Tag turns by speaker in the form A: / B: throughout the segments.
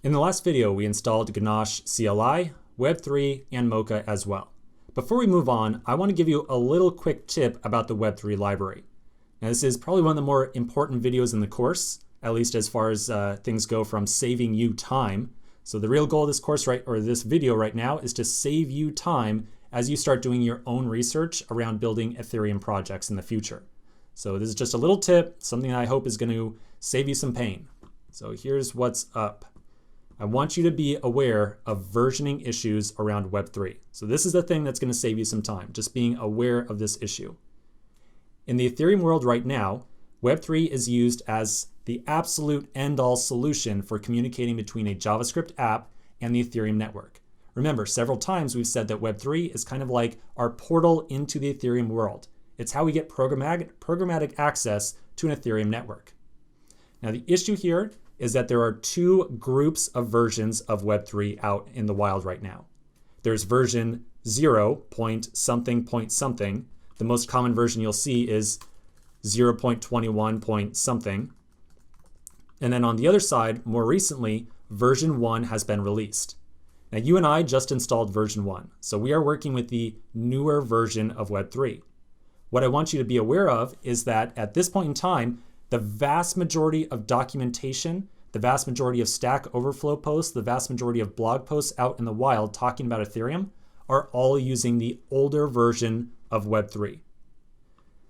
A: In the last video, we installed Ganache CLI, Web3, and Mocha as well. Before we move on, I want to give you a little quick tip about the Web3 library. Now, this is probably one of the more important videos in the course, at least as far as things go from saving you time. So the real goal of this course this video right now is to save you time as you start doing your own research around building Ethereum projects in the future. So this is just a little tip, something I hope is going to save you some pain. So here's what's up. I want you to be aware of versioning issues around Web3. So this is the thing that's going to save you some time, just being aware of this issue. In the Ethereum world right now, Web3 is used as the absolute end-all solution for communicating between a JavaScript app and the Ethereum network. Remember, several times we've said that Web3 is kind of like our portal into the Ethereum world. It's how we get programmatic access to an Ethereum network. Now, the issue here is that there are two groups of versions of Web3 out in the wild right now. There's version 0.something. The most common version you'll see is 0.21 something. And then on the other side, more recently, version 1 has been released. Now, you and I just installed version 1, so we are working with the newer version of Web3. What I want you to be aware of is that at this point in time, the vast majority of documentation, the vast majority of Stack Overflow posts, the vast majority of blog posts out in the wild talking about Ethereum are all using the older version of Web3.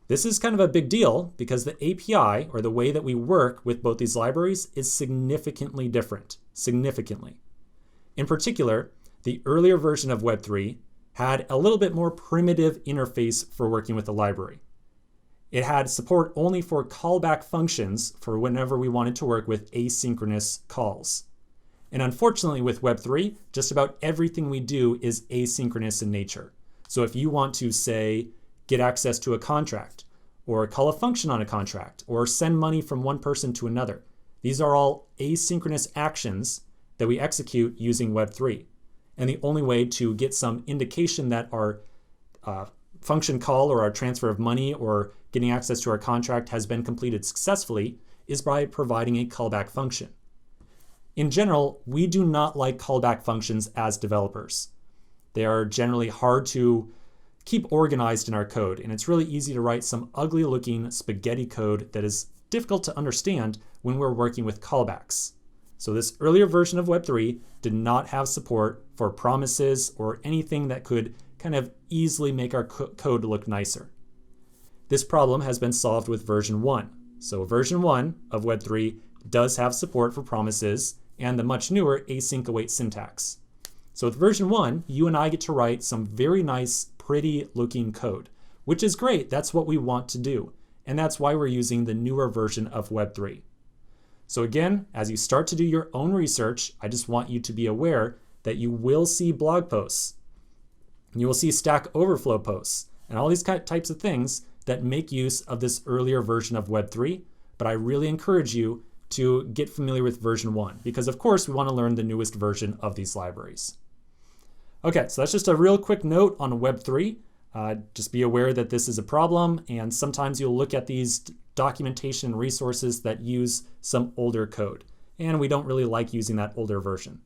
A: This is kind of a big deal because the API, or the way that we work with both these libraries, is significantly different, significantly. In particular, the earlier version of Web3 had a little bit more primitive interface for working with the library. It had support only for callback functions for whenever we wanted to work with asynchronous calls. And unfortunately with Web3, just about everything we do is asynchronous in nature. So if you want to, say, get access to a contract, or call a function on a contract, or send money from one person to another, these are all asynchronous actions that we execute using Web3. And the only way to get some indication that our function call or our transfer of money or getting access to our contract has been completed successfully is by providing a callback function. In general, we do not like callback functions as developers. They are generally hard to keep organized in our code, and it's really easy to write some ugly looking spaghetti code that is difficult to understand when we're working with callbacks. So this earlier version of Web3 did not have support for promises or anything that could kind of easily make our code look nicer. This problem has been solved with version 1. So version 1 of Web3 does have support for promises and the much newer async await syntax. So with version 1, you and I get to write some very nice, pretty looking code, which is great. That's what we want to do. And that's why we're using the newer version of Web3. So again, as you start to do your own research, I just want you to be aware that you will see blog posts. You will see Stack Overflow posts and all these types of things that make use of this earlier version of Web3. But I really encourage you to get familiar with version 1 because of course we want to learn the newest version of these libraries. Okay, so that's just a real quick note on Web3. Just be aware that this is a problem, and sometimes you'll look at these documentation resources that use some older code, and we don't really like using that older version.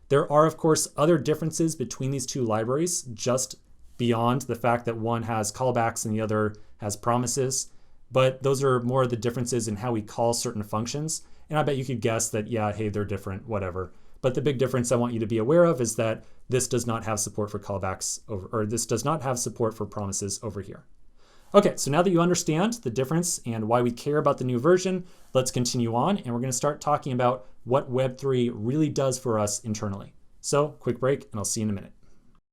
A: There are, of course, other differences between these two libraries, just beyond the fact that one has callbacks and the other has promises, but those are more of the differences in how we call certain functions, and I bet you could guess that, yeah, hey, they're different, whatever. But the big difference I want you to be aware of is that this does not have support for callbacks this does not have support for promises over here. Okay, so now that you understand the difference and why we care about the new version, let's continue on and we're going to start talking about what Web3 really does for us internally. So, quick break and I'll see you in a minute.